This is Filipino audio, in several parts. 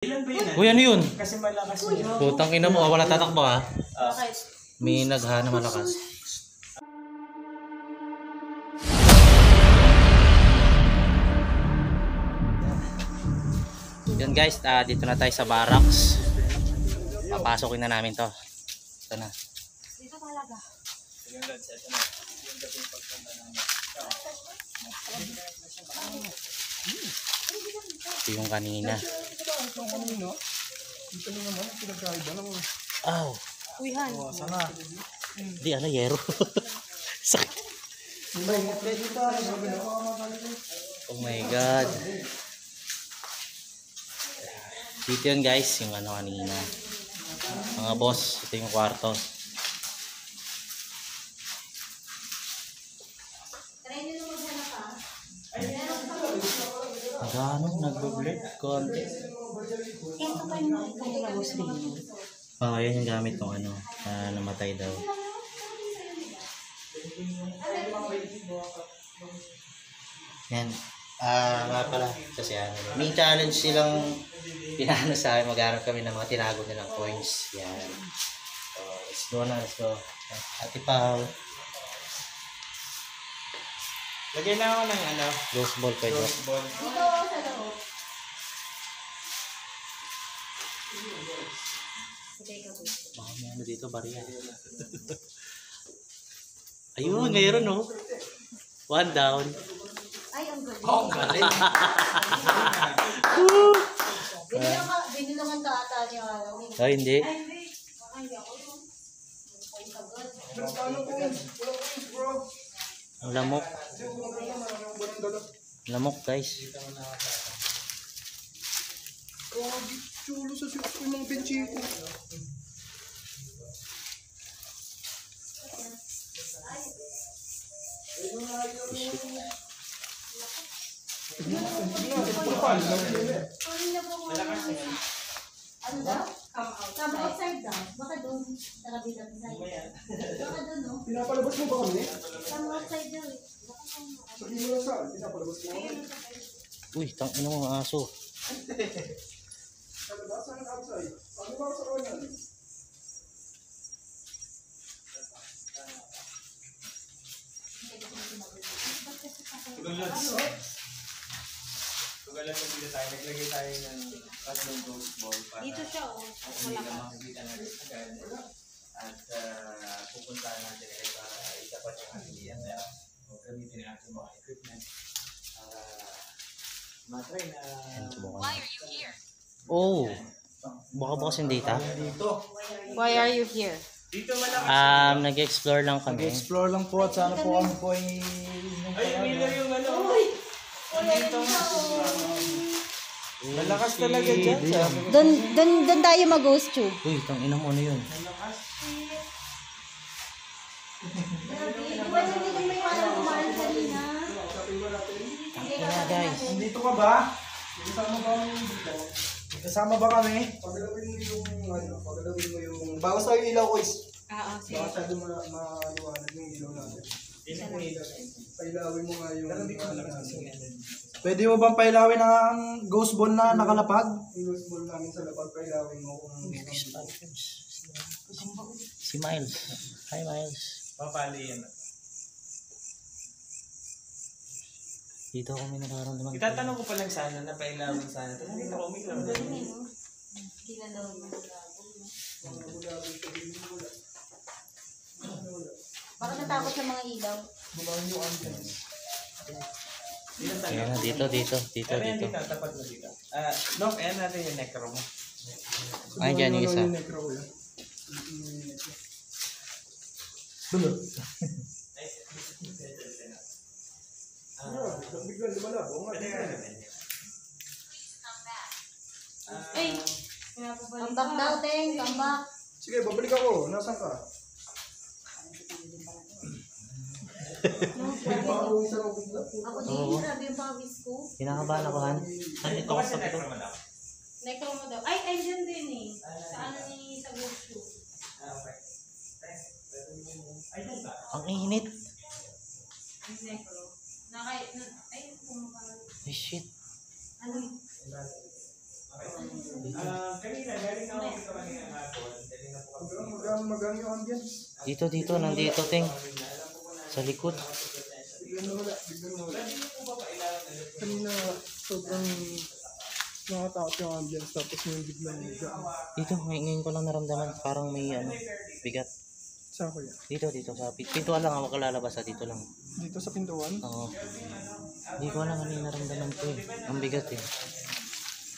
Ilan ba yun? Uy, ano yun? Kasi malakas yun. Putang ina mo, wala tatakbo ha. Bakit? May naghana malakas. Yun guys, dito na tayo sa barracks. Papasokin na namin to. Ito na. Dito talaga. Ito yung kanina. Aw. Uwihan. Di ano, yero. Sakit. Oh my god. Dito yun guys, yung ano kanina. Mga boss, ito yung kwarto. Gano'n, nag-blend konti. Ito pa yung mga boss din. Yan yung gamit ng ano, namatay daw. Yan. Nga pala, kasi ano, may challenge silang pinano sa akin, maghanap kami ng mga tinago nilang coins. Yan. So, let's go na, let's go. Ate Pao. Lagay na ako ng ano, Ghost ball pwede. ghost ball. Dito sa loob. Sige, ikaw po. Baka may ano dito, bariya. Ayun, ngayon no. One down. Ay, ang galing. Oh, galing. Binulungan ka ata niya. Ay, hindi. Ay, hindi. Baka hindi ako yun. Ay, sagad. Ang lamok. Lamok guys. Grabe, chulo sa siyos ko yung mga benchiko. Ano daw? Come outside daw. Baka doon. Sa kabilang side. Baka doon, no? Pinapalabas mo ba kami? Come outside daw eh. Sabihin mo na saan, pinapalabas mo kami. Uy, tang ina mo mga aso. Sa labas, saan outside? Ano ba sa kanan? Tugalan mo dito tayo. Naglagay tayo ng tatlong ghost ball para Dito siya, oh. hindi na makikita natin agad. At pupuntahan natin ay para itapat yung ating yan. O gamitin ang ating mga equipment. Matry na Why are you here? Oh. Baka bukas yung data. dito. Why are you here? Dito malakas. Nag-explore lang kami. Explore lang po at sana po kami po ay... Ay, umilaw yung ano. Dito. Malakas talaga dyan. Doon tayo mag-ghost tube. Uy, tang ina mo, ano yun? Ina guys. Nandito ka ba? Kasama ba kami dito? Kasama ba kami? Pagalawin mo yung ano, pagalawin mo yung... Bawas tayo yung ilaw ko is. Sige. Baka tayo maliwanag yung ilaw natin. Pailawin mo nga yung... Pwede mo bang pailawin ang ghost ball na nakalapag? Yung ghost ball namin sa lapag, pailawin mo kung... Si Miles. Hi Miles. Papali yan. Dito ako may nararamdaman. Itatanong ko pa lang sana na pailawin sana. Nakita ko umilaw. Baka natakot sa mga ilaw. Ayan na, dito. Pero yan dito, tapat mo dito. Nok, ayan natin yung necro mo. Ay, dyan yung isa. Dulot. Biglang lumalabo. Ay! Come back daw, Teng. Come back. Sige, babalik ako. Nasaan ka? Ako din, grabe yung pawis ko. Kinakabahan ako, Han. Nandito ako sa pito. Necro mo daw. Ay, dyan din eh. Sa ano ni sa ghost tube. Ang init. Necro. Ay, pumapang. Ay, shit. Ano? Kanina, galing na ako dito kanina hapon. Galing na po kami. Magang yung ambience. Dito, nandito, Ting. Sa likod. Biglang nawala. Kanina, sobrang nakatakot yung ambience. Tapos yung biglang magaan. Dito, ngayon ko lang naramdaman. Parang may bigat. Saan ko yan? Dito, sa pintuan lang. Ako lalabas dito lang. Dito sa pintuan? Oo. Hindi ko alam ano yung naramdaman ko eh. Ang bigat eh.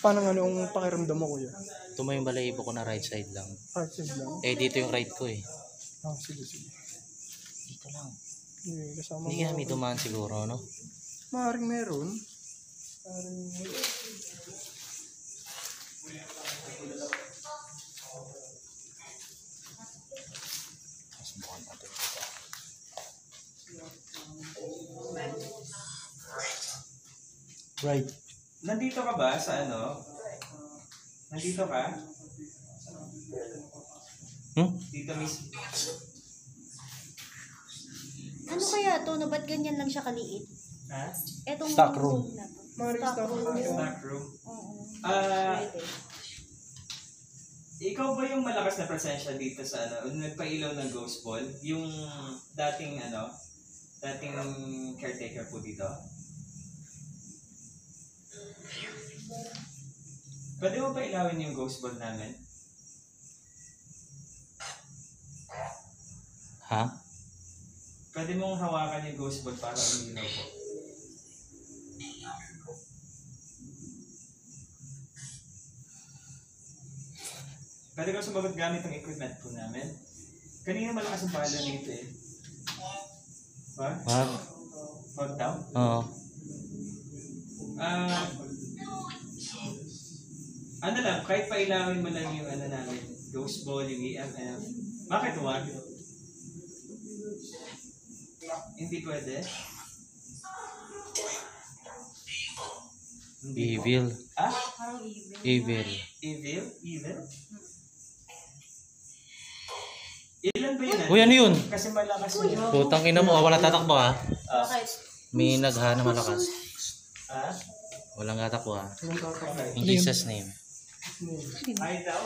Paano nga yung pakiramdam mo, kuya? Tumayo yung balahibo ko na right side lang. Right side lang? Eh, dito yung right ko eh. Ah, sige. Dito lang. Kasama Hindi kami dumaan siguro, no? Maaaring meron. Maaaring meron. Subukan natin dito. Right. Nandito ka ba sa ano? Nandito ka? Dito mismo. Ano kaya to? Na ba't ganyan lang siya kaliit? Ha? Etong Stock room. na to. Maaaring stock room. Snack room. Oo. Pwede. Ikaw ba yung malakas na presensya dito sa ano? Nagpailaw ng ghost ball? Yung dating caretaker po dito? Pwede mo pa ilawin yung ghost ball namin? Ha? Pwede mong hawakan yung ghost ball para umilaw po. Pwede ko sumagot gamit ang equipment po namin. Kanina malakas ang pala nito eh. Ba? Wag. Wag daw? Oo. Ano lang, kahit pailawin mo lang yung ano namin, ghost ball, yung EMF. Bakit wag? Hindi pwede? Evil. Ah? Parang evil. Evil. Evil? Evil? Ilan ba yun? Uy, ano yun? Kasi malakas yun. Putang ina mo, wala tatakbo ha. Bakit? May naghana malakas. Ah? Walang tatakbo ha. Okay. In Jesus name. Ay daw?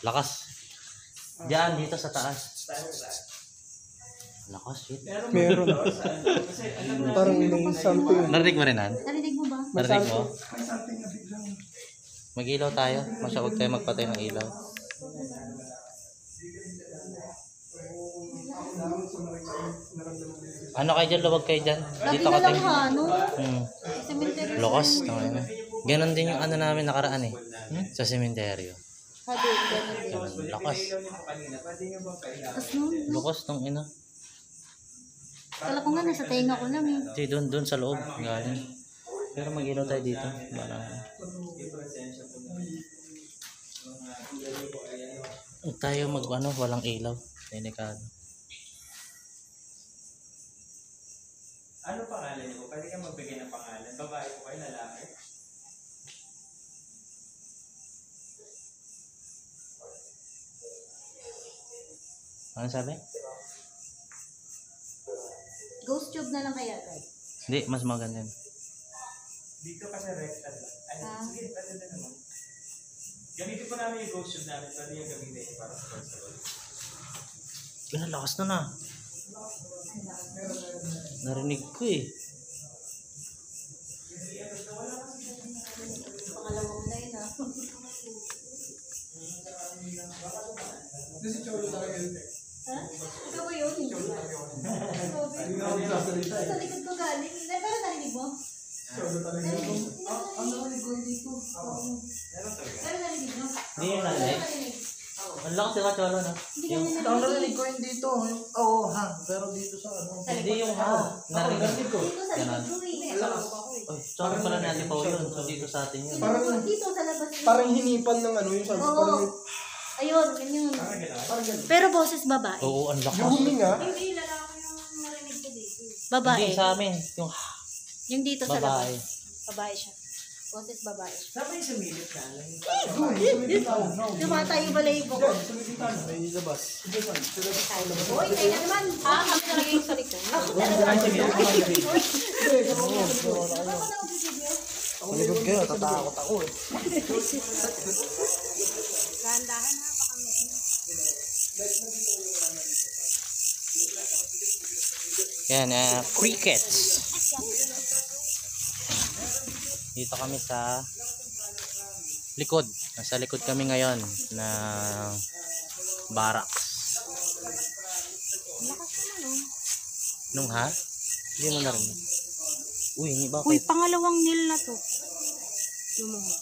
Lakas. Diyan, dito sa taas. Lakas, shit. Pero Meron. sa ano, kasi alam na Parang may something. Narinig mo rin, Han? Narinig mo ba? Narinig mo? May something na biglang. Mag-ilaw tayo. Masyawag tayo magpatay ng ilaw. Ano kayo dyan? Luwag kayo dyan. Lagi Dito na ka lang tayo. ha, no? Hmm. Cemetery. Lakas. Tangina. Ganon din yung ano namin nakaraan eh. Sa sementeryo. Sabi, ganun din. Ganon. Lakas. Ilaw niyo po kanina, pwede niyo ba pailawin? Tapos nun, Lakas ng ina. kala ko nga nasa tenga ko lang eh. Hindi, doon sa loob. Galing. Pero mag-ilaw tayo dito. Parang... Yung presensya po namin. Huwag tayo mag-ano, walang ilaw. Delikado. Ano pangalan niyo? Pwede ka magbigay ng pangalan. Babae po kayo, lalaki? Ano sabi? Ghost tube na lang kaya, guys. Hindi, mas maganda. Dito kasi rectal lang. Ay, Ah. sige, pwede na naman. Gamitin po namin yung ghost tube namin. Pwede yung gamitin para sa personal. Yan, lakas na na. Narinig ko eh. Pangalawa ko na yun ah. Ha? Ikaw ba yun? Hindi ba? Sa likod ko galing. Pero narinig mo? Narinig. Ang narinig ko dito. Meron talaga. Pero narinig mo? Hindi yung narinig. Ang lakas yung kacholo na. Hindi ka niya Ang narinig. narinig ko yun dito. Oo, ha. Pero dito sa ano. Hindi yung narinig ko. Dito sa likod ko eh. Oy, sorry pala natin po yun. So dito sa atin yun. Parang- Dito sa labas. Parang hinipan ng ano yung sabi. Oo. Parang Ayun, ganyan. parang ganun. Pero boses babae. Oo, ang lakas. Yung huminga. Hindi, lalaki yung narinig ko dito. Hindi Babae. sa amin. Yung Yung dito sa babae. labas. Babae siya. Boses babae siya. Saan ba yung sumilip na? Doon, sa may bintana. Tumatay yung balayibo ko. Sa may bintana. May labas. Uy, tayo na naman. Ha? Kami talaga yung sa likod. Ako talaga. Ako na mag-video. Maligod kayo, tatakot ako eh. Dahan-dahan ha, baka may ano. Yan, crickets. Dito kami sa likod. Nasa likod kami ngayon ng barracks. Nung ha? Hindi mo na rin. Uy, Uy, bakit? pangalawang nil na to. Lumuhod.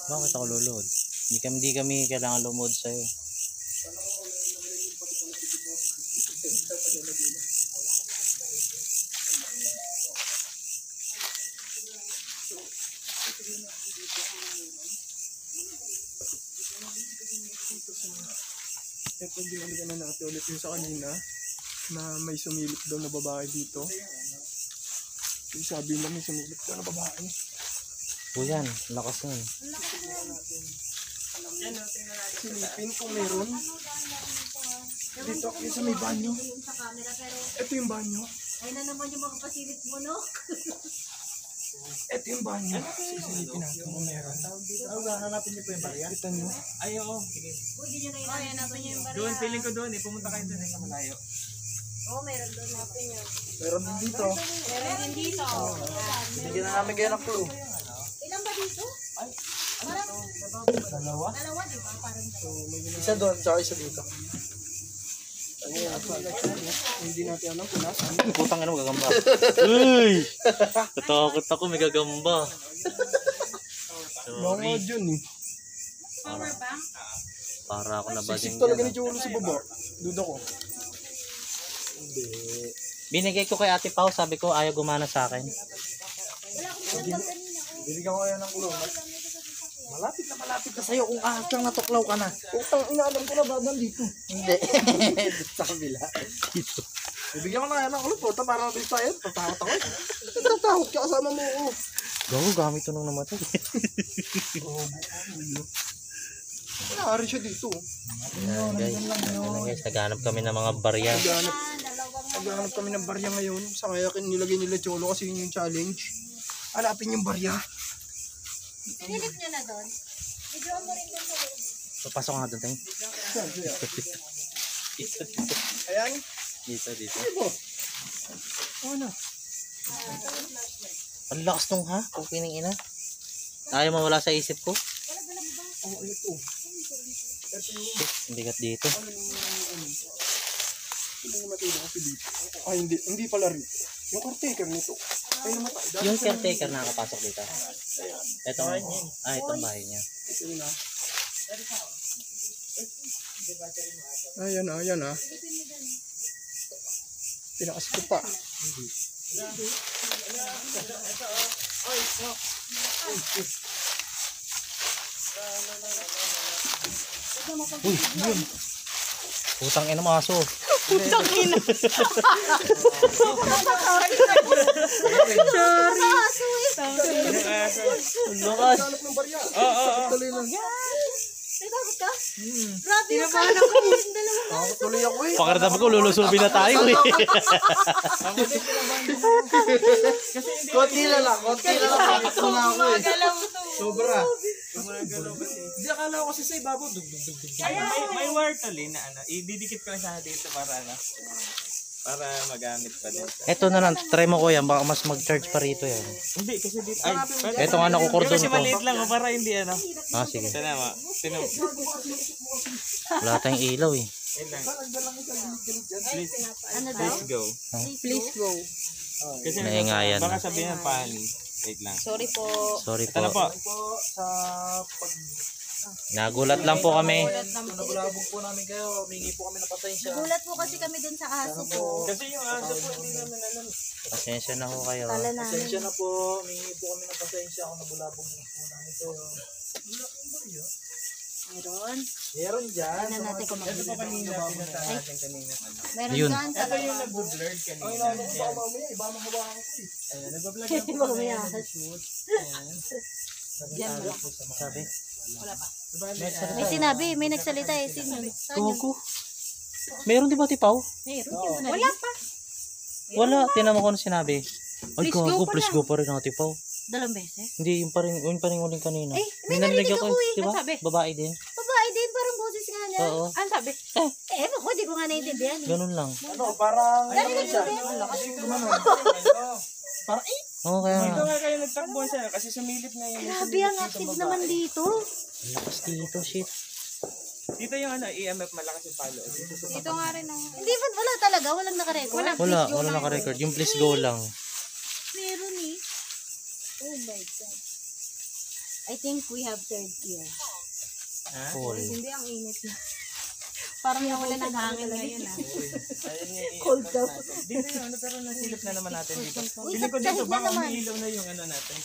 Bakit ako luluhod? Hindi kami kailangan lumuhod sa'yo. Ito yung binalikan na natin ulit yung sa kanina na may sumilip daw na babae dito. Yung sabi na may sumilip daw na babae. O yan, lakas nun. Silipin kung meron. Dito, yung sa may banyo. Yung sa camera, pero Ito yung banyo. ay na naman yung mga pasilip mo, no? Ito yung banyo. Sisilipin natin kung meron. Hanapin niyo po yung barya. Kita niyo. Ay, oo. Sige. Uy, di nyo na hanapin niyo yung barya. Doon, feeling ko doon eh. Pumunta kayo doon eh, sa malayo. Oo, meron doon hanapin niyo. Meron din dito. Meron din dito. Bigyan na namin kayo ng clue. Ilan ba dito? Parang Dalawa. dalawa, di ba? Parang dalawa. Isa doon, tsaka isa dito. Ano yan? Hindi natin alam kung nasaan. Putang ina mo, gagamba. Uy! Natakot ako, may gagamba. Mga dyan eh. Power bank? Para ako nabading Sisik talaga ni Cholo sa baba. Duda ko. Hindi. Binigay ko kay Ate Pao, sabi ko ayaw gumana sa akin. Wala akong pinagpag kanina. Bibigyan ko kayo ng kulong. Malapit na sa'yo kung kang natuklaw ka na. Utang inaalam ko na babang dito. Hindi. Sa kabila. Dito. Bibigyan ko na kayo ng kulong po. Para natin tayo. Tatakot ako. Tatakot ka kasama mo ko. Gago, gamit ito nung namatay. Nahari siya dito. Yan guys, naghanap kami ng mga barya. Naghanap kami ng barya ngayon. Sa kaya nilagay nila Cholo kasi yun yung challenge. Hanapin yung barya. Sinilip niyo na doon? Videoan mo rin doon sa loob. Papasok nga doon tayo. Saan siya? Ayan. Dito. Ano? Ano? Ang lakas nung ha? Okay ng ina. Ayaw mawala sa isip ko. Oh, ito. Ang bigat dito. Hindi namatay na kasi dito. Ay, hindi pala rito. Yung caretaker nito. Ay, namatay. Yung caretaker nakakapasok dito. Itong bahay niya. Ito yun ah. Ayan ah, ayan ah. Tinakas ko pa. Uy, yun. Putang ina mga aso. Ang lakas. Hanap ng barya. Tuloy lang. Nagkakot ka? Grabe yung kala ko yung dalawa. Tuloy ako eh. Pakiramdam ko, lulusubin na tayo eh. Konti na lang. Pakit mo na ako eh. Sobra. Hindi akala ko kasi sa ibabaw. May wire tali na ano. Ididikit ko na siya dito para magamit pa din. Eto na lang, try mo ko yan. Baka mas mag-charge pa rito yan. Hindi, kasi dito. Eto nga nakukordon Kasi ko. maliit lang para hindi ano. Ah, sige. Tinama. Wala tayong ilaw eh. Wait lang. Ano daw? Please go. Please go. Kasi Naingayan baka na. sabihin ng pani. Wait lang. Sorry po. Sorry Ito na po. po. Sa pag Nagulat lang po kami. nabulabog po namin kayo, humingi po kami ng pasensya. Nagulat po kasi kami dun sa aso po. Kasi yung aso po hindi namin alam. Pasensya na ho kayo. Kala namin. Pasensya na po, humingi po kami ng pasensya kung nabulabog po namin kayo. Meron. Meron dyan. Ano natin kung Ito po kanina, pinata natin kanina. Meron Ayun. dyan. Ito yung nag-blurred kanina. Ay, namin baka mamaya, iba mga hawakan ko eh. Ayan, nag-vlog na po Mamaya. Diyan mo. Sabi? May sinabi, may nagsalita eh. Sino? Gogo. Meron di ba tipaw? Meron. Wala pa. Wala. Tinan mo kung ano sinabi. Ay, Please go gago. pa Please lang. go pa rin ang tipaw. Dalawang beses? Hindi, yung pa rin uling kanina. Eh, may narinig ako eh. Di ba? Ano sabi? Babae din. Babae din, parang boses nga niya. Oo. Ano sabi? Ewan ko, di ko nga naiintindihan eh. Ganun lang. Ano, parang... Narinig ko din. Lakas yung gumanon. Parang, Oo, kaya Dito nga. nga kayo nagtakbuhan sa'yo kasi sumilip na yung... Grabe ang active naman dito. Ang lakas dito, shit. Dito yung ano, EMF malakas yung palo. Dito nga rin ang... Hindi ba, wala talaga? Walang nakarecord? Wala naka-record. Yung please go lang. Meron eh. Oh my God. I think we have third gear. Cool. Hindi, ang init na. Parang nawala ng hangin ngayon ah. Ayun yung Cold daw. Dito yung ano, pero nasilip na naman natin dito. Uy, Piling ko dito, kahit na baka naman. umiilaw na yung ano natin.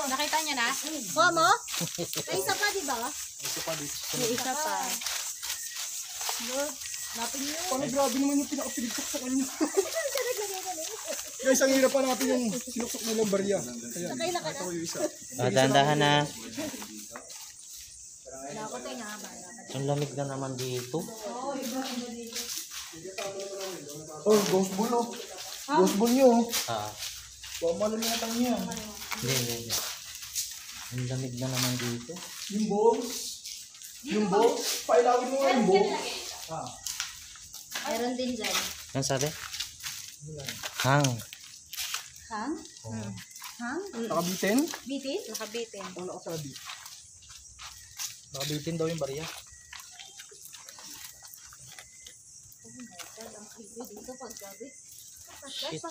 Nakita niyo na? Kuha mo? May isa pa, di ba? May isa pa. Look, napin niyo. Paano grabe naman yung pinakapiligtok sa kanya. Guys, ang hirap pa natin yung sinuksok nilang barya. Ayan, Nakailan ka na? ito yung isa. Dahan-dahan na. Wala ko tayo nga. Ang lamig na naman dito. Oh, ghost ball oh. Ghost ball nyo oh. Ah, Baka malamatan niya. hindi. Ang lamig na naman dito. Yung balls. Yung balls. Pailawin mo nga yung balls. Meron din dyan. Ano sabi? Hang. Hang? Oh. Hang? Nakabitin? Bitin? Nakabitin. Ano nakasabi? Nakabitin daw yung barya. Dito pag gabi. Shit.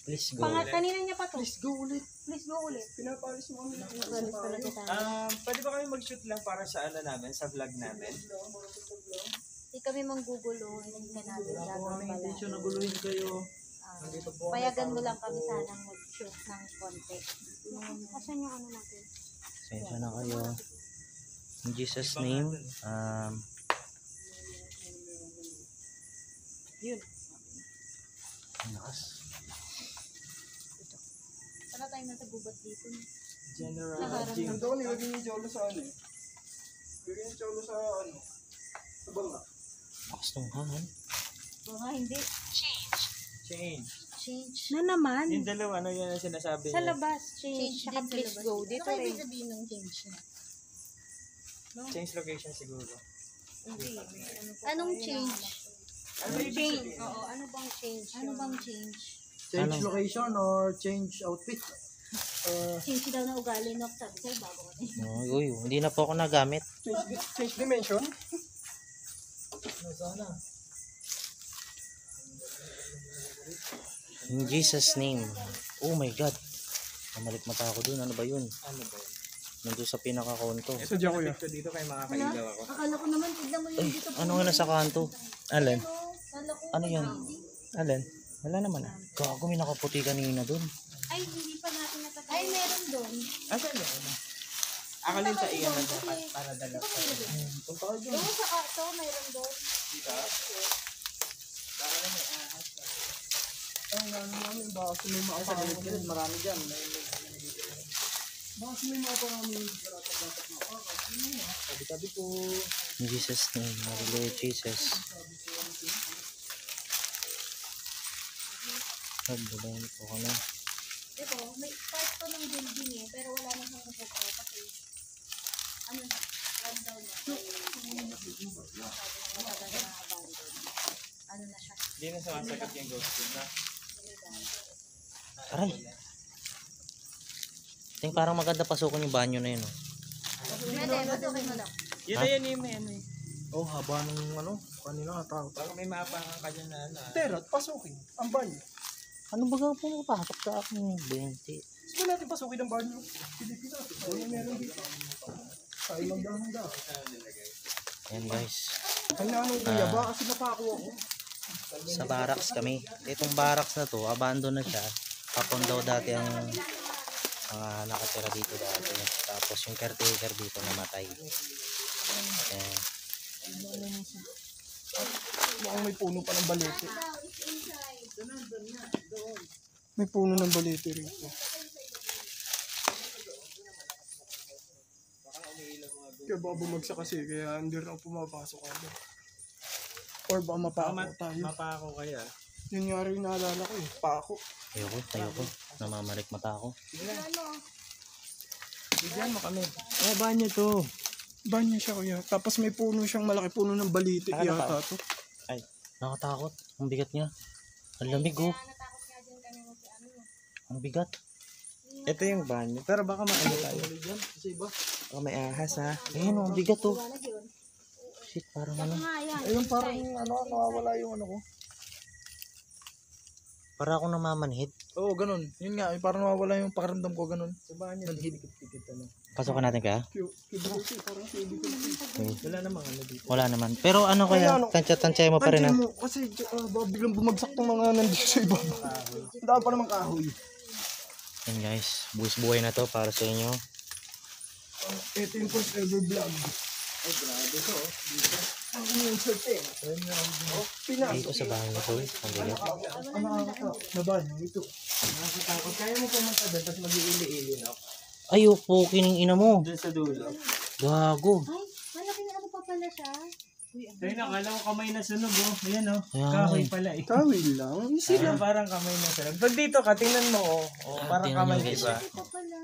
Please go. Kanina niya pa to. Let's go ulit. Please go ulit. Pinapalis mo kami. Nagpalis talaga tayo. Pwede ba kami mag-shoot lang para sa ano namin, sa vlog namin? Hindi kami manggugulo. Hindi ka natin gagawin pala. naguluhin kayo. Payagan mo lang kami sanang mag-shoot ng konti. Asan yung ano natin? Sensya na kayo. In Jesus' name. Yun. Ang lakas. Sana tayo nasa gubat dito. General Nakaramdam. Jing. Ito ko nilagay yung Cholo sa ano eh. Lagay yung Cholo sa ano. Sa banga. Lakas ng hangin. Baka hindi. Change. Change. Na naman. Yung dalawa, ano yan ang sinasabi Sa niya? labas. Change Change. Saka din sa please labas. go. Dito Saka rin. ibig sabihin ng change na. Change location siguro. Hindi. Anong change? Ano ba ibig Change. sabihin? Oo, ano bang change? Ano bang change? Change Ano? location or change outfit? Change daw na ugali, no? Sabi sa'yo, bago ko na. Uy, hindi na po ako nagamit. Change dimension? In Jesus' name. Oh my God. Namalik mata ako dun. Ano ba yun? Ano ba yun? Nandun sa pinaka-kanto. Sa dyan kuya. Ito dito kayo makakailaw ako. Akala ko naman, tignan mo yung Ay, dito. ano nga nasa kanto? Alin? Akala ko, Ano yun? Alin? Wala naman ah. Gago, may nakaputi kanina dun. ay, hindi pa natin natatay. Ay, meron doon. Asan yun? Akalin sa iyan na dapat para dala ko. Punta ka dyan. Doon sa kato, meron doon. Ang ano namin, baka may makasagalit dyan. Marami dyan. Baka may makasagalit dyan. Tabi-tabi po. In Jesus' name. Hallelujah, Jesus. Nagbabayan po ko na. Ito, may part to ng building eh, pero wala na siyang napupo kasi, ano na, run down na. Matagal na abandon. Ano na siya? Hindi na sumasagot yung ghost food na. Aray. Ting parang maganda pasukin yung banyo na yun. Oh. Pwede, matukin mo lang. Yun na yan yung may ano eh. Oh, haba ng ano. Kanina natakot. Baka may maapangan ka dyan na ano. Terot, pasukin. Ang banyo. Ano ba gawin pumapasok sa akin? 20. Sige natin pasukin ang banyo. Silipin natin. Ano meron dito? Tayo magdahanda. Ayan guys. Ay na ano kuya, baka kasi napako ako. Sa barracks kami. Itong barracks na to, abandon na siya. Kapon daw dati ang nakatira dito dati. Tapos yung caretaker dito namatay. Ayan. Mukhang may puno pa ng balete. May puno ng balete rito. Kaya baka bumagsak kasi, kaya hindi rin ako pumapasok agad. Or baka mapako tayo. Mapa ako kaya. Yun nga rin naalala ko eh. Pako. Ayoko. Namamarik mata ako. Bigyan mo kami. Banyo to. Banyo siya kuya. Tapos may puno siyang malaki puno ng baliti. Yata to. Nakatakot. Ang bigat niya. Ang lamig oh. Ang bigat. Ito yung banyo. Pero baka maano tayo. Kasi iba. Baka may ahas ha. Ayun oh, ang bigat oh. Shit, parang ano. Ayun parang nawawala yung ano ko. Para akong namamanhid. Oo, ganun. Yun nga, parang nawawala yung pakiramdam ko, ganun. Sa banyo, Tikit-tikit ano. Pasokan natin kaya? Wala namang ano dito. Wala naman. Pero ano kaya? Tansya mo pa rin ah. Mo, kasi biglang bumagsak ng mga nandito sa ibaba. Ang dami pa namang kahoy. Yan guys, buwis buhay na to para sa inyo. Ito yung first ever vlog. Ay, grabe to. Dito. Ang insert eh. Dito sa bahay na to. Ang bigat. Na banyo, ito. Nakakatakot. Kaya mo pumunta doon tapos mag-iili-ili no? Ay, upo, kining ina mo. Doon sa dulo. Gago. Ay, malaking ano pa pala siya. Kaya nakala ko kamay na sunog oh. Ayan oh. Ayan, Kahoy eh. pala eh. Kahoy lang. Easy lang. Parang kamay na sunog. Pag dito ka, tingnan mo oh. Oh, parang tingnan kamay nyo, guys. diba? Ito pala.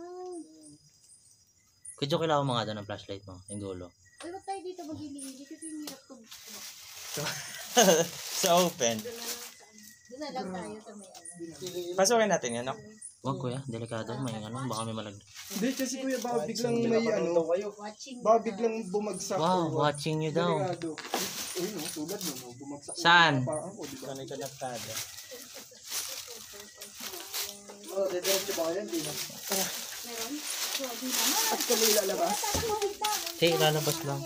Kudyo, kailangan mo nga doon ng flashlight mo. Yung dulo. Uy, wag tayo dito mag-ili-ili. Kasi yung hirap to. Sa open. Doon na lang tayo sa may ano. Pasukin natin yan no? Huwag kuya, delikado. May ano, baka may malaglag. Hindi, kasi kuya, baka biglang may ano. Watching. Baka biglang bumagsak. Wow, or what. watching you daw. Delikado. Uy, no, tulad no, bumagsak. Saan? Parang ako, diba? Kanay konektado. Oh, dediretso ba yan? Di na. Meron? Huwag naman. At kami lalabas. Hey, lalabas lang.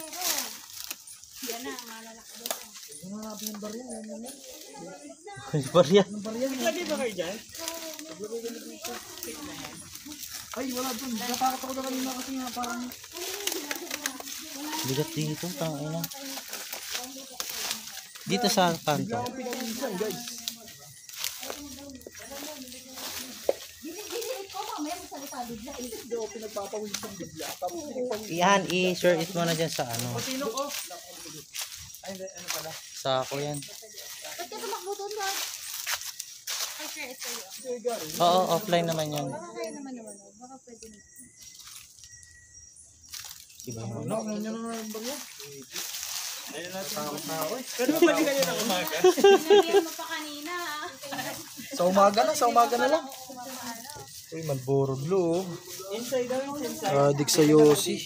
Yan na, malalak doon. Barya. Lagi ba kayo dyan? Ay, wala dun. Natakot ako na kanina kasi nga parang... Bigat dito, tangina. Dito sa kanto. Bigla akong pinag-iisan, guys. Dinilit ko, mamaya magsalita bigla. Hindi ako pinagpapawisan bigla. Tapos pinagpawisan. Yan, i-share it mo na dyan sa ano. Sino ko? Ay, ano pala? Sa ako yan. Ba't ka tumakbo doon ba? Ay, sure, ito yun. Oo, offline naman yan. Baka kaya naman naman. Baka pwede naman. Diba? Ano, ano nyo na yung bagyo? Ayun natin. Pero mali kayo ng umaga. Nangyayari mo pa kanina. Sa umaga na lang. Uy, magboroglo. Inside daw yung inside. Adik sa Yossi.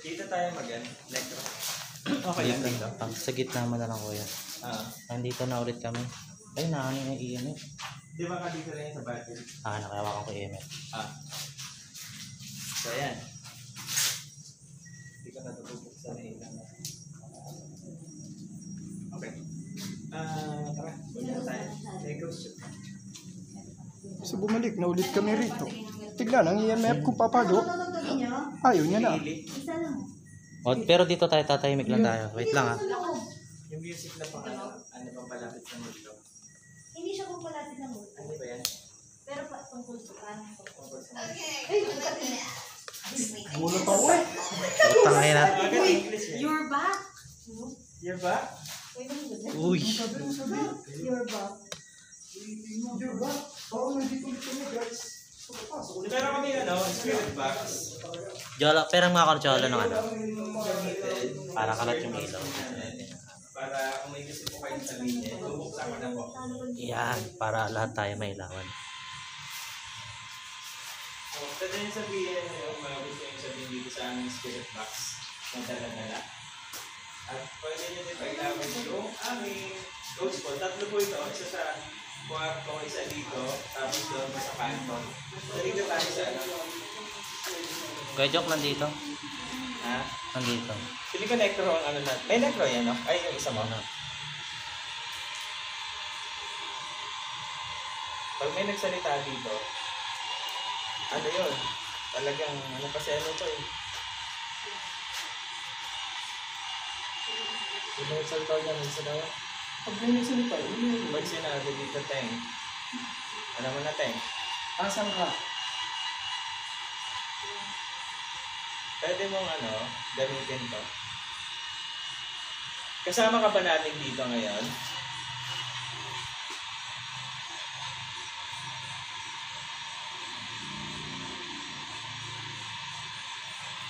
Dito tayo mag-an. Electro. Okay lang dito. Sa gitna mo na lang kuya. Nandito na ulit kami. Ay, naano yung EMF. Di ba ka dito na yun sa battery? Nakayawakan ko EMF. So, ayan. Hindi ko natutubog sa nailan. Okay. Tara. Bumili tayo. Lego shoot. So bumalik, naulit kami rito. Tignan, ang EMF ko papado. Ayaw niya na. Isa lang. Pero dito tayo, tatahimik lang tayo. Wait lang ah. Yung music na pang ano pang palapit sa mundo. Hindi siya kung palapit ng multo. Ano ba yan? Pero pa tungkol sa paano. Tungkol sa mundo. Muna pa ko eh. Tangay na. English eh. You're back. You're back? Uy. You're back. Diyo ba? Oo, nandito ulit kami guys. Pero kami ano, spirit box. Jola, pero mga karchola ng ano. Para kalat yung ilaw. Para kung may gusto po kayong sabihin, bubuksan ko na po. Yan, para lahat tayo may ilawan. So, pwede yung sabihin yung mga gusto yung sabihin dito sa aming spirit box. Kung dala-dala. At pwede nyo din pag-ilawan yung aming coach po. Tatlo po ito. Isa sa kwarto, isa dito, tapos doon sa kanto. So, dito tayo sa ano. Kuya Jok, nandito. Ha? Nandito. Pili ko necro ang ano natin. May necro yan, no? Ay, yung isa mo. Pag may nagsalita dito, ano yun? Talagang, ano kasi ano to eh. Yung may nagsalita niya, may sinawa. Pag may nagsalita, yun. Pag sinabi dito, Teng. Ano mo na, Teng? Asan ka? pwede mong gamitin to. Kasama ka ba namin dito ngayon?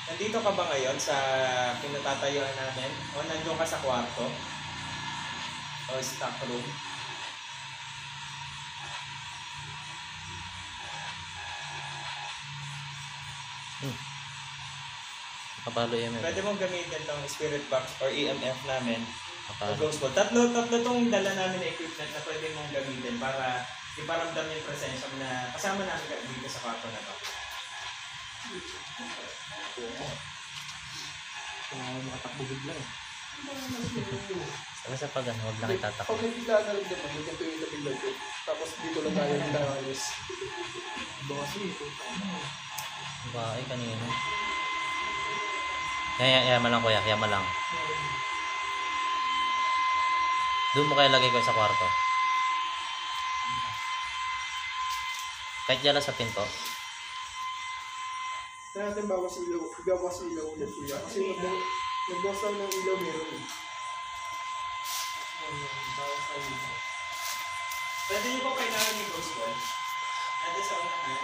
Nandito ka ba ngayon sa pinatatayuan namin? O nandun ka sa kwarto? O stock room? Kapalo yan. Pwede mong gamitin tong spirit box or EMF namin o Kapalo. ghost ball. Tatlo tong dala namin na equipment na pwede mong gamitin para iparamdam yung presensya na kasama namin dito sa kwarto na to. Makatakbo bigla eh. Basta pag huwag lang itatakbo. Pag nagkita na rin naman, yung tuwing na bigla ko. Tapos dito lang tayo ng tawalis. Iba kasi ito. Ba, ay kanina. Yaman lang kuya, yaman lang. Doon mo kaya lagay ko sa kwarto. Kahit dyan lang sa pinto. Kaya natin bawas ilaw ulit kuya. Kasi nagbawas lang ng ilaw meron eh. Bawas ang ilaw. Pwede niyo po kailangan yung ghost ball. Nandun sa unahan.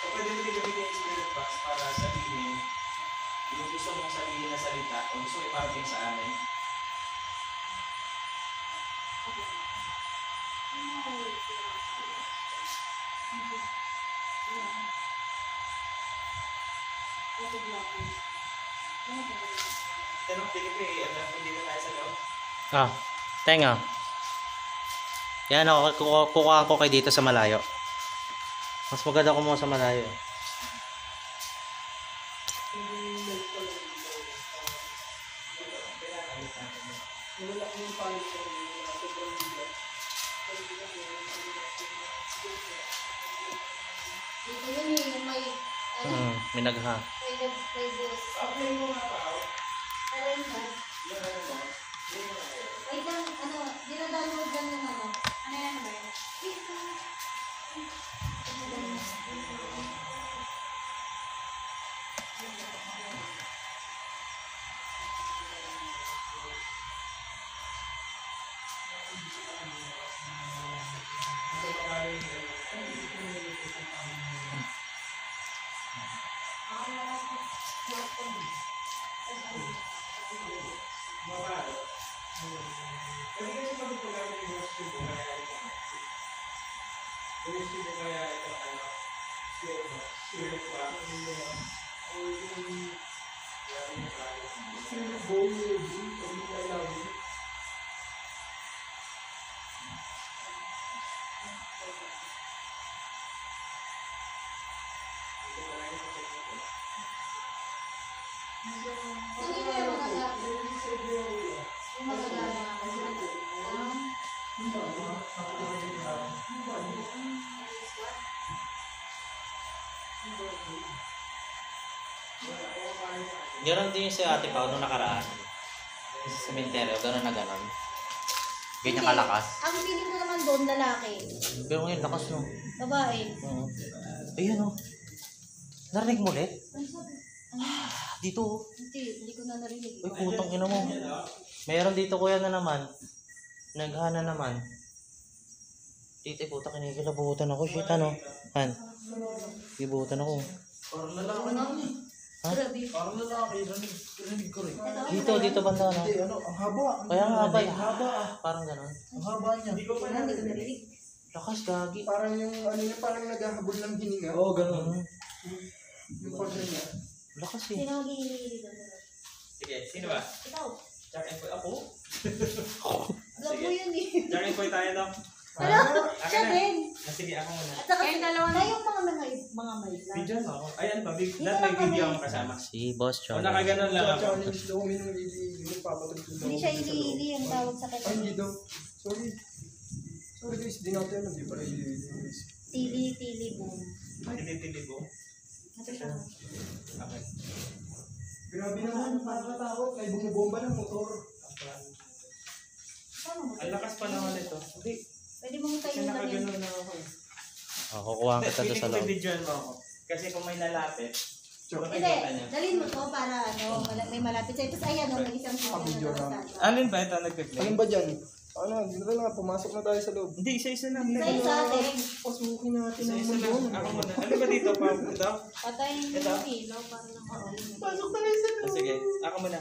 O pwede mo din gamitin yung spirit box para sabihin yung gusto mong sabihin na salita o gusto mo iparating sa amin. Tanong, Pilipin, hindi na tayo sa loob. Tenga. Yan ako, kukuha ko kay dito sa malayo. Mas maganda ko mo sa malayo. Dito yun eh, yung may, May nagha. may boss. Alam ba? Wait lang, dinadownload lang yung ano yan ba yun? Ganon din yung si Ate Pao nung nakaraan. Sa sementeryo, ganon na ganon. Ganyan kalakas. Ang feeling ko naman doon, lalaki. Pero ngayon, lakas no. Babae. Oo. Ayun oh. Narinig mo ulit? Ano sabi? Dito oh. Hindi ko na narinig. Uy, putang ina mo. Meron dito kuya na naman. Naghana naman. Dito, puta, kinikilabutan ako. Shit, ano? Han? Kibutan ako. Parang lalaki. Ha? Grabe. Parang lalaki. Rinig ko rin. Dito banda na. Hindi, ang haba. Kaya nga ba, Ang haba ah. parang ganon. Ang haba niya. Hindi ko narinig. Lakas, gagi. Parang yung parang naghahabol ng hininga. Oo, ganun. Mm. Yung pag niya. Lakas eh. Sino ang gihili doon? Sige, sino ba? Ikaw. Jack and Poy. Ako? Vlog mo yun eh. Jack and Poy tayo, no? Ano? Siya na. din. Sige, ako muna. At saka dalawa na yung mga may lang. Video mo ako. Ay, ano ba? Lahat may video akong kasama. Si Boss O Chong. nakaganon lang ako. Challenge daw kami nung yung papatugtog daw. Hindi siya ili-ili ang tawag sa Ay, kanya. hindi daw. Sorry. Sorry guys, di natin alam. Di pala ili-ili guys. Tili-tili boom. Tili-tili po. Ito siya. Okay. Grabe naman, nakakatakot. May bumubomba ng motor. Saan mo? Ang lakas pa naman ito. Hindi. Pwede mong Kasi tayo lang yun. nakaganon na ako eh. Kukuha kita doon sa loob. Video mo ako. Kasi kung may lalapit, Hindi, makikita niya. dalhin mo to para may malapit sa'yo. Tapos ayan, may isang Video na lang. nakasal. Alin ba ito nagpe-play? Alin ba dyan? Ano, dito na lang, pumasok na tayo sa loob. Hindi, isa-isa lang. Isa-isa, Teng. Pasukin natin ang Isa-isa mundo. lang. Ako muna. Ano ba dito? Ito? Patayin mo Ito? yung ilaw para nakakalimutan. Pasok tayo sa loob. Sige, ako muna.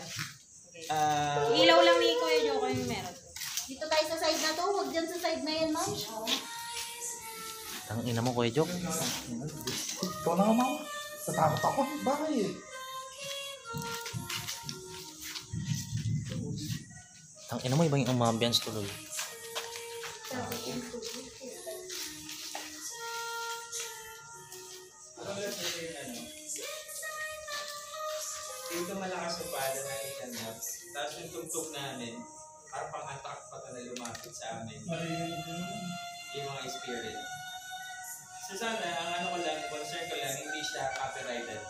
Ilaw lang ni Kuya Joko yung meron. Dito tayo sa side na to. Huwag dyan sa side na yan, ma'am. Ang ina mo, Kuya Jok. Ikaw na nga, mama. Natakot ako. Bakit? Ang ina mo, ibang yung ambience tuloy. Ako lang sa yung ano. Dito malakas yung pala na ikan na. Tapos yung tugtog namin, parang pang-attack pa na lumapit sa amin. Yung mga spirit. So sana, ang ano ko lang, concern ko lang, hindi siya copyrighted.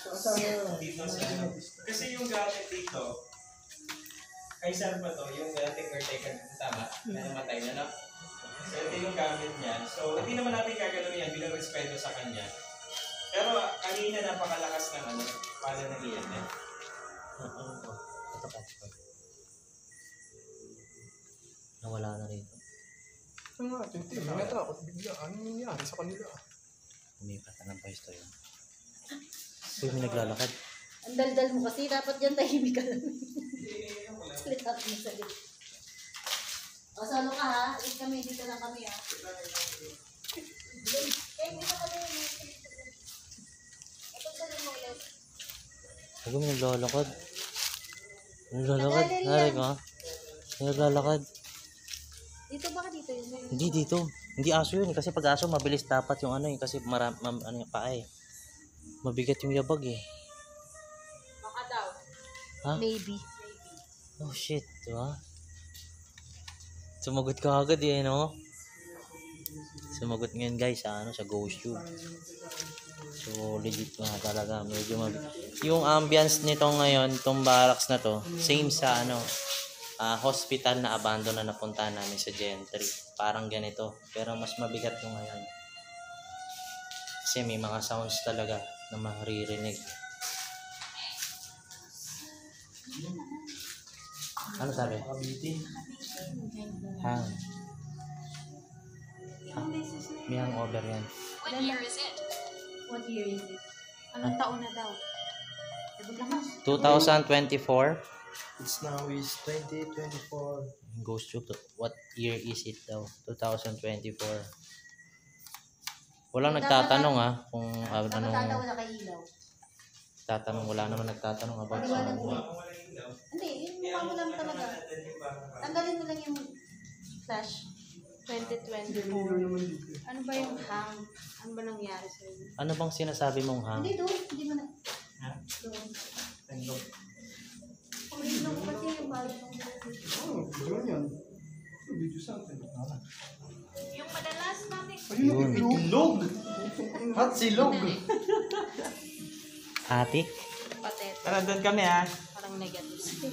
Sana. Dito sa ano. Kasi yung gamit dito, kay Sir pa to, yung dating caretaker, tama? Na namatay na, no? So ito yung gamit niya. So hindi naman natin gagawin yan bilang respeto sa kanya. Pero kanina napakalakas ng ano, pala ng iyan eh. Ito pa. Nawala na rito. Ano nga, Tintin? Natakot bigla. Ano nangyari sa kanila? Umipat na ng pwesto yun. Uy, may naglalakad. Ang daldal mo kasi. Dapat dyan tahimik ka lang. Split up mo sa lip. O, solo ka ha. Alis kami. Dito lang kami ha. Eh, dito kami. Ito sa mo ulit. Huwag may naglalakad. Naglalakad? Nari ka? Naglalakad. Dito ba ka dito? Hindi dito. Hindi aso yun. Kasi pag aso, mabilis dapat yung ano eh. Kasi ano yung paa eh. Mabigat yung yabag eh. Baka daw. Ha? Maybe. Oh shit, diba? Sumagot ka agad eh, no? Sumagot ngayon guys sa ano, sa Ghost Tube. So legit nga talaga, medyo yung ambience nito ngayon, itong barracks na to, same sa ano, hospital na abandon na napuntahan namin sa Gentry. Parang ganito, pero mas mabigat yung ngayon. Kasi may mga sounds talaga na maririnig. Ano sabi? Hang. May hangover yan. What year is it? Anong taon na daw? 2024. It's now is 2024. Ghost Tube. What year is it daw? 2024. Walang nagtatanong kung Dapat anong tatawa na kay ilaw. tatanong. Wala naman nagtatanong about sa Paliwanag mo. Hindi, yung mukha mo lang talaga. Tanggalin mo lang yung flash. 2024. naman dito. Ano ba yung hang? Ano ba nangyari sa inyo? Ano bang sinasabi mong hang? Hindi doon. Hindi mo na. Ha? Doon. Tango. Original ko kasi yung bago ng Oh, gano'n yan. Video sa atin. Yung madalas namin. Ayun, itlog! At silog! Atik? Patet. Tara, doon kami ha. Parang negative.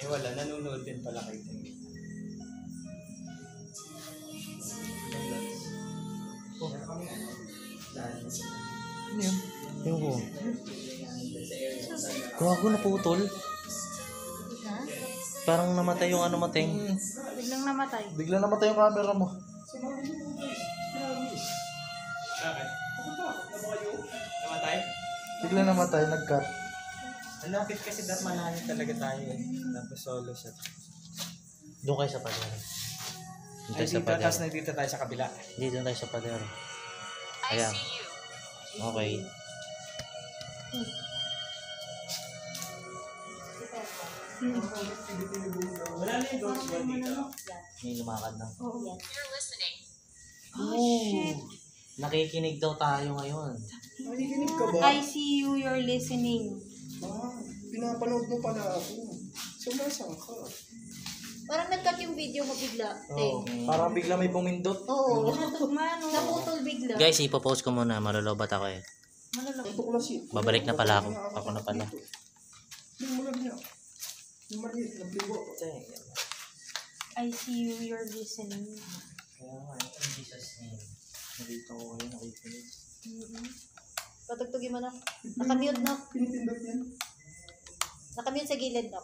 Eh wala, nanonood din pala kayo. Ano yun? Yung ko. Gago, naputol. Parang namatay yung ano mateng. Biglang namatay. Bigla namatay yung camera mo. Bakit? Namatay? Bigla namatay, nag-cut. Ang lapit kasi dapat manahin talaga tayo eh. Tapos solo siya. Doon kayo sa pader. Doon tayo sa Dito, pader. tapos nandito tayo sa kabila. Hindi, doon tayo sa pader. Ayan. Okay. Wala na yung ghost ba dito? May lumakad na. Oh, shit. Nakikinig daw tayo ngayon. Nakikinig ka ba? I see you, you're listening. Pinapanood mo pala ako. So, nasaan ka? Parang nag-cut yung video mo bigla. Oo. Parang bigla may bumindot. Oo. Mano. Naputol bigla. Guys, ipopost ko muna. Malolobat ako eh. Tuklas yun. Babalik na pala ako. Ako na pala. Yung mulag niya. Yung maliit na pligo. I see you, you're listening. Kaya nga, in Jesus name. Nalito ko kayo, nakikinig. Patugtugin mo na. Nakamute na. Pinipindot yan. Nakamute sa gilid na.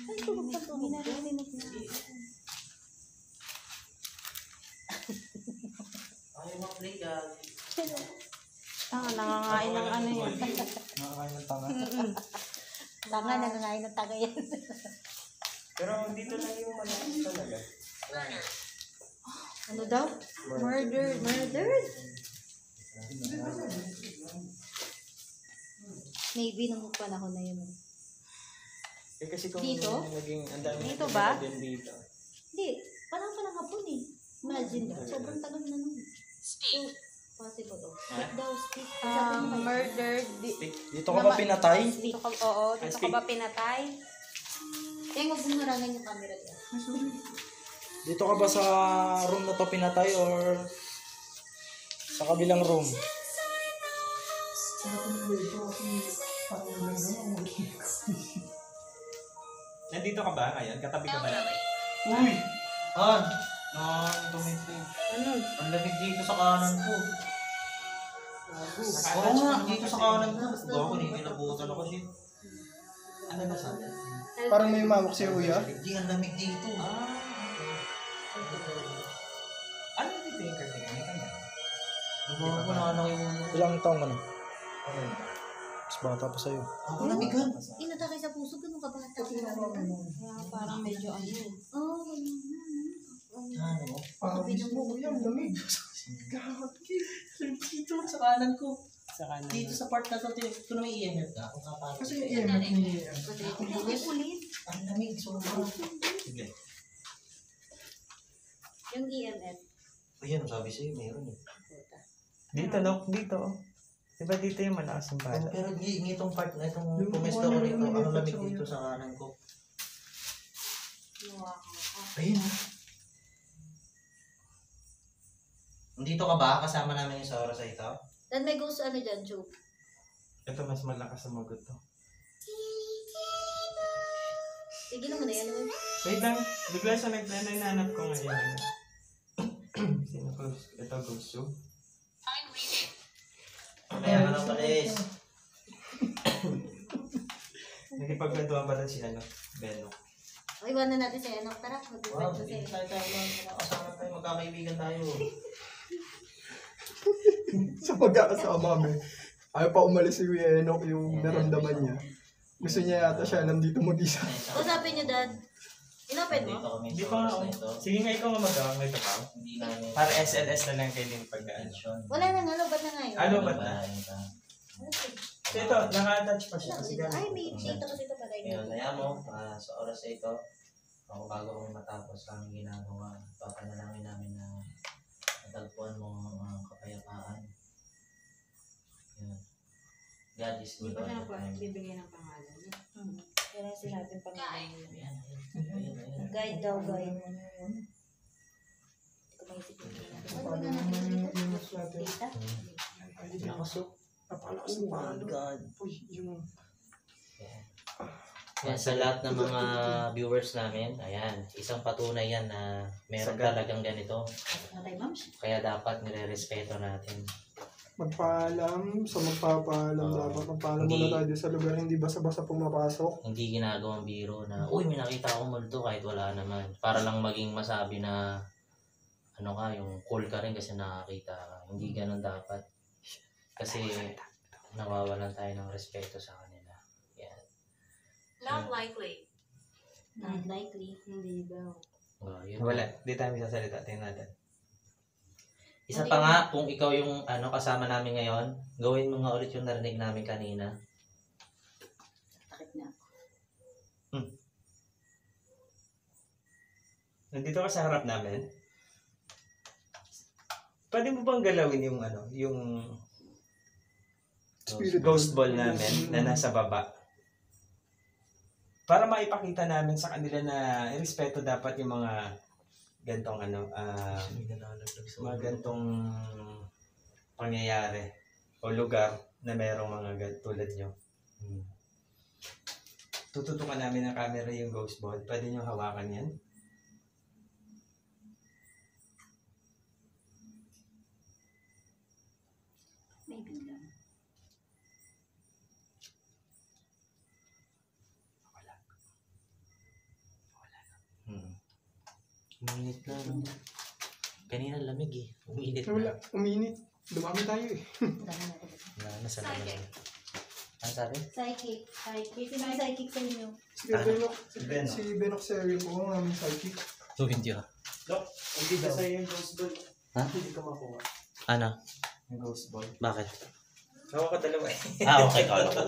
Ay, tulog pa tulog. Narinig na. Ayaw mag-play ka. Nangangain ng ano yan. Nakakain ng tanga. Tanga, nangangain ng tanga yan. Pero dito lang yung malakas talaga. Ano daw? Murdered. Murdered? Maybe nung panahon na yun. Eh kasi kung Dito? naging ang dami Dito ba? din dito. Hindi. Parang pa ng hapon eh. Imagine daw. Sobrang tagal na nun. So, possible daw. Speak daw, speak. Sabi mo kayo. Murdered. Dito ka ba pinatay? Dito ka, oo, dito ka ba pinatay? Kaya huwag mong harangan yung camera niya. Dito ka ba sa room na to pinatay or sa kabilang room? Nandito ka ba ngayon? Katabi ka ba namin? Uy! Han! Tumitig. Ano? Ang lamig dito sa kanan ko. Oo nga, dito sa kanan ko. Bago nilabutan ako siya. Ano na sabi? Parang may mawak si Uya. Hindi, ang lamig dito. Ano dito yung kasi kami kanya? Bago ko na yung ulo. Ilang taong ka na? Mas bata pa sa'yo. Ako namigan. Inatake sa puso, ganun ka bata. Kaya parang medyo ano. Oo, ganun. Ano? Pakabi ng buko. Ang lamig. Dito sa kanan ko. Sa kanan. Dito sa part na to, ito na may EMF ka. Kung kapatid. Kasi yung EMF ni Ay, ulit. Ang lamig, sobrang. Sige. Yung EMF. Ayun, sabi sa'yo, meron eh. Dito, no? Dito. Diba dito yung malakas yung bala? Pero itong part na itong pumesto ko dito, ang lamig dito sa kanan ko. Ayun. Nandito ka ba? Kasama namin yung sa oras na ito? Then may ghost ano dyan, Joe. Ito mas malakas sa magot to. Tigilan mo na yan. Wait lang, bigla siya nagplano, hinahanap ko ngayon. Sino ko? Ito, Ghost Show. Kaya ka lang malis. Nagipagkwentuhan ba rin si ano? Benno. O, iwanan natin si Enoch. Tara, Wow, mag-iwan hindi sa tayo lang. Makakasama tayo, magkakaibigan tayo. sa pagkakasama kami. Ayaw pa umalis si Kuya Enoch yung naramdaman niya. Gusto niya yata siya nandito mag-isa. O, sabi niyo, Dad. Inopen mo? Dito kami Hindi sa pa nga oras ako. na ito. Sige nga, ikaw nga mag-awak may tapaw. Hindi namin Para SLS na lang kayo din pag-ano. tension. Wala na nga, lobat na nga yun. Ano ba na? Ayun ka. So ito, naka-attach pa siya. Kasi Ay, gamit. may dito kasi ito pala. Ngayon, kaya mo, sa oras na ito, bago kami matapos ang aming ginagawa, papanalangin namin na matagpuan mo ang kapayapaan. Yan. God is good all the time. Bibigay ng pangalan niya. Kaya sinabing pangalan niya. Ayan, ayan, ayan. Guide daw, guide. Hindi ko maisip yung ginagawa. Ano ba natin dito? Data? Nakasok. Napalakas ng palo. God. Uy, yung... Yan, sa lahat ng mga viewers namin, ayan, isang patunay yan na meron Sagad. talagang ganito. Matay, ma'am. Kaya dapat nire-respeto natin. Magpaalam, sa magpapaalam dapat. Magpaalam Hindi. muna tayo sa lugar, hindi basta-basta pumapasok. Hindi ginagawang biro na, uy, may nakita akong multo kahit wala naman. Para lang maging masabi na, ano ka, yung cool ka rin kasi nakakita ka. Hindi ganun dapat. Kasi nawawalan tayo ng respeto sa kanila. Yan. Not likely. Not likely. Hindi daw. Yun. Wala, di tayo sasalita. Tingnan natin. Isa pa nga, kung ikaw yung kasama namin ngayon, gawin mo nga ulit yung narinig namin kanina. Takit na. Nandito ka sa harap namin. Pwede mo bang galawin yung yung Spirit ghost ball namin na nasa baba? Para maipakita namin sa kanila na respeto dapat yung mga gantong mga gantong pangyayari o o lugar na merong mga tulad nyo. Tututukan namin ng camera yung ghost ball. Pwede nyo hawakan yan. Maybe lang. Uminit na. Kanina lamig eh. Uminit Wala, na. uminit. Dumami tayo eh. Dami natin. Nasa naman. Ano sabi? Psychic. Psychic. Sino yung psychic sa inyo? Si Benok Serio po, ang aming psychic. So, hindi ah. Dok, hindi ka sa'yo yung ghost ball. Ha? Hindi ka makuha. Ano? Yung ghost ball. Bakit? Hawa ka dalawa eh. Okay. Kala ko.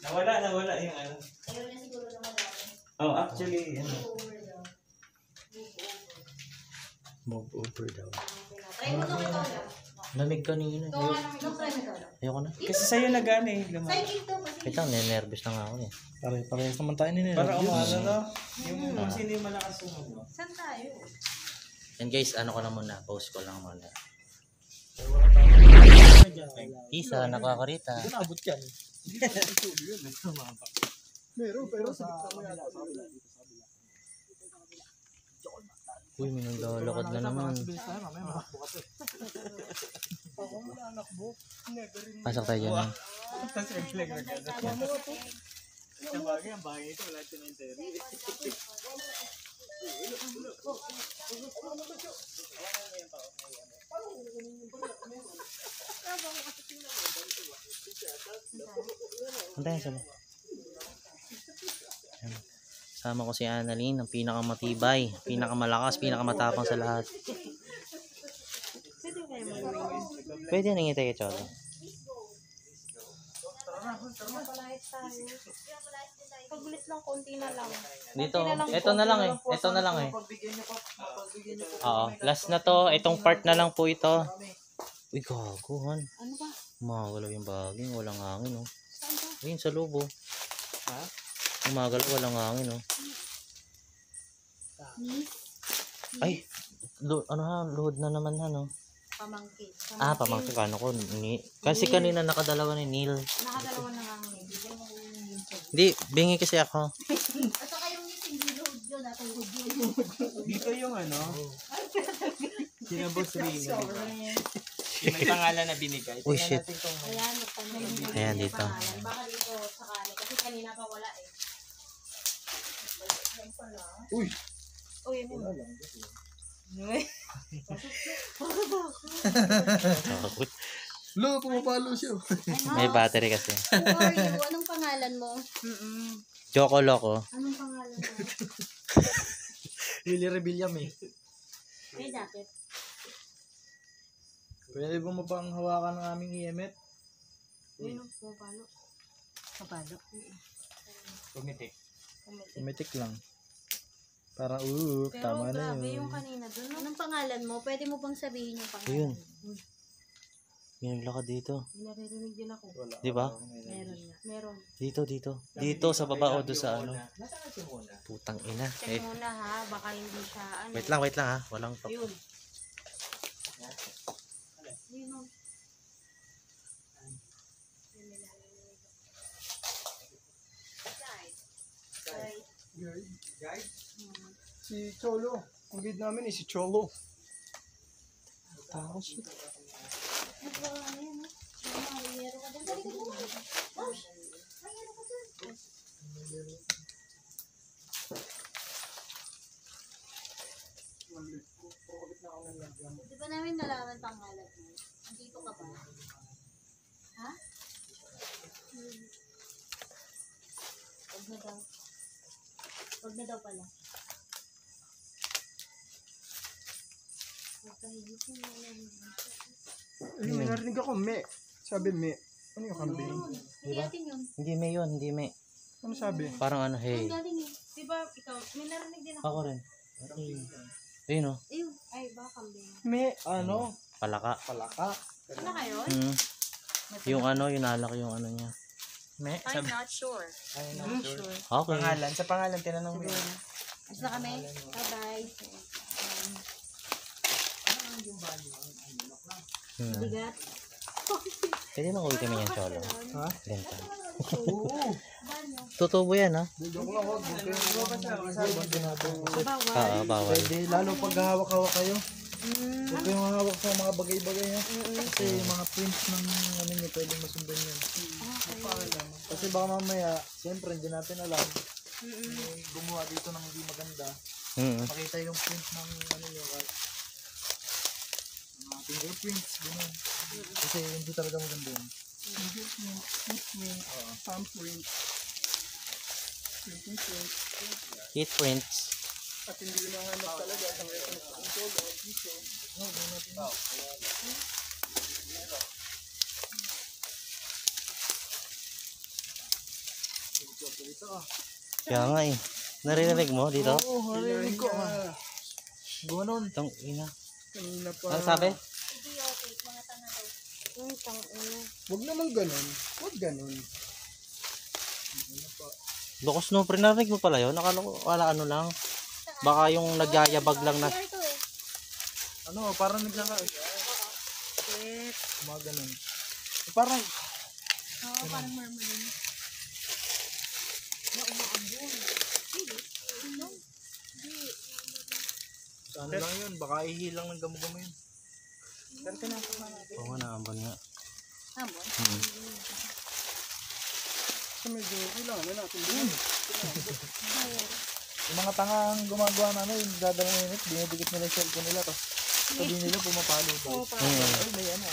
Nawala yung ano. Ayaw na siguro na madami. Oh, actually, ano. Over daw. Move over daw. Try mo nung ikaw lang. Lamig kanina. Ikaw nga nung try mo ikaw lang. Ayoko na. Kasi sa'yo nagana eh. Psychic to kasi. Ito, nervous na nga ako eh. Parehas naman tayo nila. Para umano na. Yung kung sino yung malakas sunod mo. Saan tayo? And guys, ano ko na muna. Post ko lang muna. Isa, nakakarita. Hindi na abot yan. Meron, pero sa Uy, may naglalakad na naman. Pasok tayo dyan. Tapos reflect na gano'n. Sabagay, ang bagay ito. Wala cemetery. Antayin sa Sama ko si Annalyn, ang pinakamatibay, pinakamalakas, pinakamatapang sa lahat. Pwede nang ngitay kay Cholo. Pagulit lang, konti na lang. Dito, ito na lang eh. Ito na lang eh. Oo, last na to. Itong part na lang po ito. Uy, gaguhan. Ano ba? Umagalaw yung baging, walang hangin oh. Ayun sa loob oh. Ha? Umagalaw, walang hangin oh. Ay, ano ha, load na naman ha no. Pamangkin. Pamangkin ka ko. Kasi kanina nakadalawa ni Neil. Nakadalawa na nga ngayon. Bigyan mo yung Hindi, bingi kasi ako. At saka yung hindi load yun. Natulog yun. Dito yung ano. Sinabos Rino. Yung may pangalan na binigay. Uy, shit. Ayan, magtanong. Ayan, dito. Baka dito sakali. Kasi kanina pa wala eh. Uy! Uy, ano? Lo, pumapalo siya. May battery kasi. Who are you? Anong pangalan mo? Choco Loco. Anong pangalan mo? Willie Rebelliam eh. May jacket. Pwede ba mo pang hawakan ng aming EMF? Uy, no, pumapalo. Pumapalo? Tumitik. Tumitik lang. Para Pero tama na grabe yun. yung kanina dun. No? Anong pangalan mo? Pwede mo bang sabihin yung Ayun. pangalan? May naglakad dito. Naririnig din ako. Di ba? Meron na. Meron. Dito. Dito sa baba o doon sa ano. Nasaan si Mona? Putang ina. Check muna ha. Baka hindi siya ano. Wait lang ha. Walang pa. Yun. Guide? Si Cholo. Ang guide namin eh, si Cholo. Ano ba ano yan? Mayroon ka dyan. Dali ka dyan. Mosh! Mayroon ka dyan. Di ba namin nalaman pangalan mo? Andito ka ba? Ha? Huwag na daw. Huwag na daw pala. Magkahigitin mo lang. Ayun, may narinig ako, me. Sabi me. Ano yung kambing? Hindi natin yun. Hindi may yun. Hindi may. Ano sabi? Parang ano, hey. Ang galing eh. Diba ikaw, may narinig din ako. Ako rin. Ayun oh. Ayun. Ay, baka kambing. Me, ano? Palaka. Palaka. Ano kayo? Yung ano, yung alak yung ano niya. Me? I'm not sure. I'm not sure. Okay. Pangalan. Sa pangalan, tinanong mo. Basta kami. Bye-bye. Bigat. Pwede bang uwi kami yan, Cholo? Ha? Lenta. Oo. Tutubo yan, ha? Joke lang, huwag kayo Oo, bawal. Pwede, lalo pag hawak-hawak kayo. Huwag kayong hawak sa mga bagay-bagay ha. Kasi yung mga prints ng ano nyo, pwedeng masundan yan. Kasi baka mamaya, siyempre hindi natin alam. May gumawa dito ng hindi maganda. Makita yung print ng ano nyo, mga fingerprints, gano'n. Kasi hindi talaga maganda yun. Fingerprint, footprint, thumbprint, printing print. Heat prints. At hindi nahanap talaga sa mga control o piso. No, hindi natin. Dito Kaya nga eh. Narinig mo dito? Oo, narinig ko. Gumanon. Itong ina. Kanina pa. Ano sabi? Idiotic, mga tanga daw. Huwag naman ganun. Huwag ganun. Lukos no, pre, narinig mo pala yun? Nakala ko, wala ano lang. Baka yung nagyayabag lang na. Ito eh. Ano, parang nagsaka. Mga ganun. Parang, Oo, parang marmalin. ano lang yun. Baka ihilang ng gamo-gamo yun. Oo nga, naambon nga. Hamon? So medyo kailangan na natin din. Yung mga tangang gumagawa na ano, yung dadalawang minute, dinidikit nila yung cellphone nila. Tapos sabi nila pumapalo daw. Ay, may ano.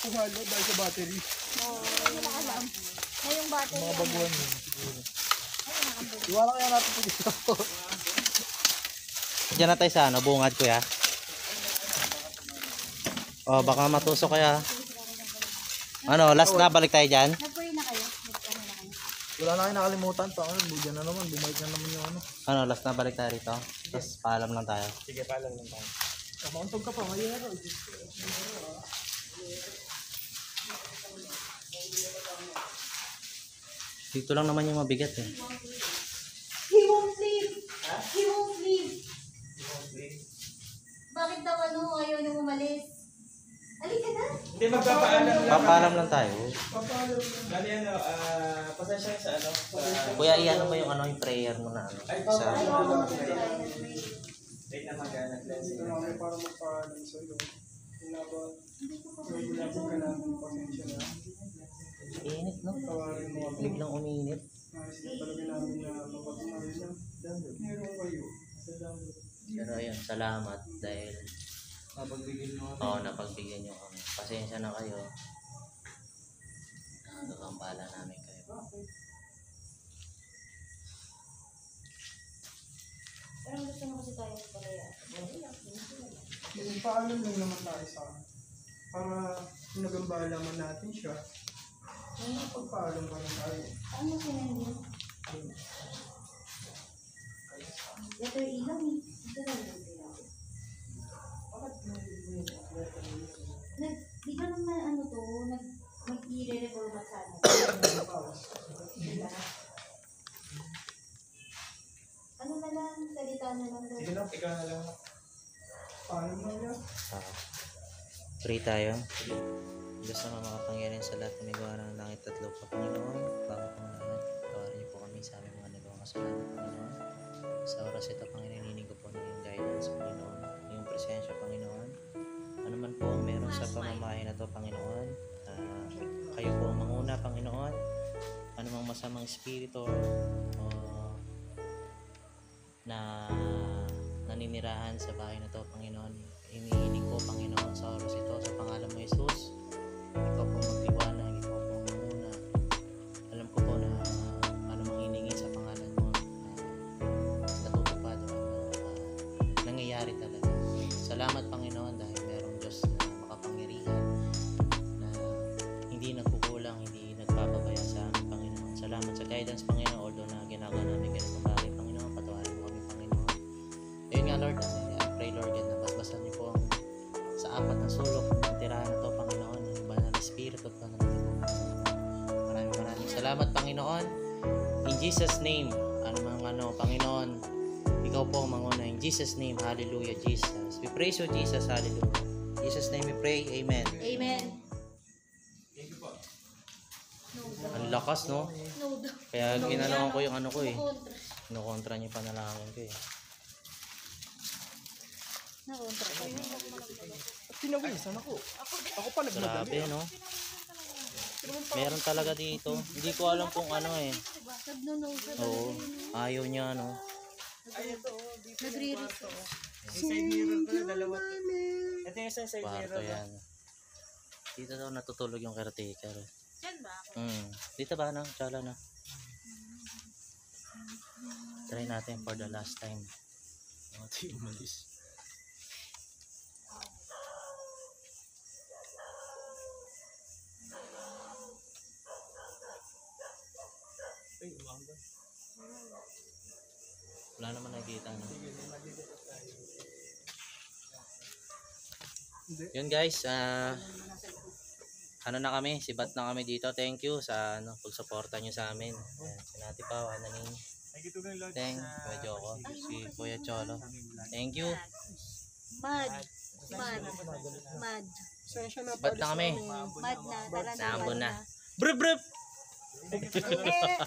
Pumalo dahil sa battery. Oo, hindi na alam. Na yung battery. Mga baguhan yun. Iwala kaya natin po dito. Diyan na tayo sa ano, bungad kuya. Oh, baka matusok kaya. Ano, last na balik tayo dyan. Nag-pray na kayo? Nag-ano na kayo? Wala na kayo nakalimutan pa. Ano, bugyan na naman. Bumalik na naman yung ano. Ano, last na balik tayo rito. Tapos paalam lang tayo. Sige, paalam lang tayo. Kamauntog ka pa. Ngayon na. Dito lang naman yung mabigat eh. He won't leave. He won't leave. Bakit daw ano, ayaw niyong umalis? Alika na. Hindi, magpapaalam lang. Papaalam lang tayo. Bali ano, pasensya sa ano. Kuya, iyan mo yung ano, yung prayer mo na ano. Sa Ayaw mo Wait na mag-cleansing. Ito na kami para magpaalam sa iyo. Inabot. Regulation ka namin. Pasensya na. init, no? Tawarin mo kami. Biglang uminit. Nais na talaga namin na mapatunayan na meron kayo. Pero ayun, salamat dahil Napagbigyan mo napagbigyan nyo kami. Pasensya na kayo. Nakakambala namin kayo. Pero gusto mo kasi tayo magpalaya. Yung paalam lang naman tayo sa para nagambalaman natin siya. Ay, pagpaalam pa rin tayo. Ano sinandiyan? Ito yung ilaw eh. Ito lang yung ilaw. Di ba naman ano to, mag-i-reformat sana? Diba? Ano na lang, salita na lang daw. Sige na, ikaw na lang. Paalam lang yan. Pray tayo. Diyos na makapangyarihan sa lahat ng gawa ng langit at lupa, Panginoon. Bago pangalan, tawarin niyo po kami sa aming mga nagawang kasalanan, Panginoon. Sa oras ito, Panginoon, hinihiling ko po ng iyong guidance, Panginoon. Iyong presensya, Panginoon. Ano man po ang meron sa pamamahay na to, Panginoon. Kayo po ang manguna, Panginoon. Ano mang masamang espiritu o na naninirahan sa bahay na to, Panginoon. Hinihiling ko, Panginoon, sa oras ito, sa pangalan mo, Jesus. Ikaw po magdiwanag, ikaw po manguna. Alam ko po na ano mang hiningi sa pangalan mo, natutupad o nangyayari talaga. Salamat, Panginoon, dahil merong Diyos na makapangyarihan na hindi nagkukulang, hindi nagpapabaya sa amin, Panginoon. Salamat sa guidance, Panginoon, although na ginagawa namin ganitong bagay, Panginoon, patawarin mo kami, Panginoon. Ayun nga, Lord, I pray, Lord, God, na basbasan niyo po ang sa apat na sulok ng tirahan na to, Panginoon, ng banal na Espiritu at banal na Tibo. Maraming salamat, Panginoon. In Jesus' name, Panginoon, ikaw po ang manguna. In Jesus' name, hallelujah, Jesus. We praise you, Jesus, hallelujah. In Jesus' name we pray, amen. Amen. Thank you po. Ang lakas, no? No daw. Kaya ginanawan ko yung ano ko eh. Kontra. Kinukontra niyo yung panalangin ko eh. Nakontra ko. Tinawisan ako. Ako pa nagmadali. Grabe, no? Meron talaga dito. Hindi ko alam kung ano eh. Nagnunog ka Oo. Ayaw niya, no? Nagre-reach. Side mirror ko na dalawa. Ito yung isang side Kwarto mirror. yan. Dito daw natutulog yung caretaker. Yan ba? Dito ba na? Tsala na. Try natin for the last time. Ito yung umalis. Ay, umangga. Wala naman nakikita, no? Yun guys, ano na kami, sibat na kami dito. Thank you sa pagsuporta nyo sa amin. Ayan, si Nati Pao, Ananing, Nagito ko yung load Teng, Kuya Joko, si Kuya Cholo. Thank you. Mad. Mad. Sibat na kami. Mad na. Tara na. Sambo na. mad Brup brup! Eh,